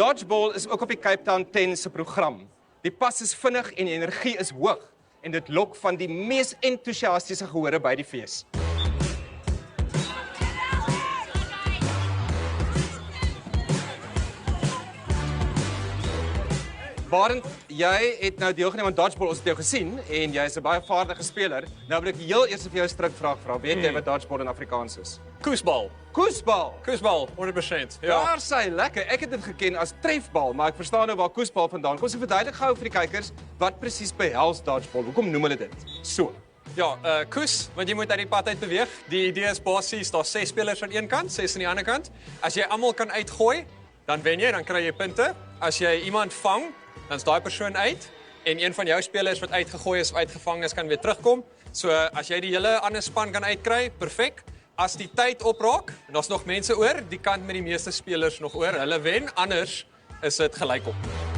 Dodgeball is ook op die Cape Town 10 se program. Die pas is vinnig en die energie is hoog en dit lok van die mees entoesiastiese gehore by die fees. Barend, jy het nou deelgeneem aan Dodgeball, ons het jou gesien en jy is 'n baie vaardige speler. Nou wil ek heel eers vir jou 'n strikvraag vra. Weet jy wat Dodgeball in Afrikaans is? Koesbal. Koesbal. Koesbal, 100%. Ja. Daar sy lekker. Ek het dit geken as trefbal, maar ek verstaan nou waar koesbal vandaan kom. Kom se verduidelik gou vir die kykers wat presies behels Dodgeball. Hoekom noem hulle dit so? Ja, koes, want jy moet uit die pad uit beweeg. Die idee is basies, daar's 6 spelers aan een kant, 6 aan die ander kant. As jy almal kan uitgooi, dan wen jy, dan kry jy punte. As jy iemand vang, dan is daai persoon uit en een van jou spelers wat uitgegooi is of uitgevang is kan weer terugkom. So as jy die hele ander span kan uitkry, perfek. As die tyd opraak en daar's nog mense oor, die kant met die meeste spelers nog oor, hulle wen, anders is dit gelykop.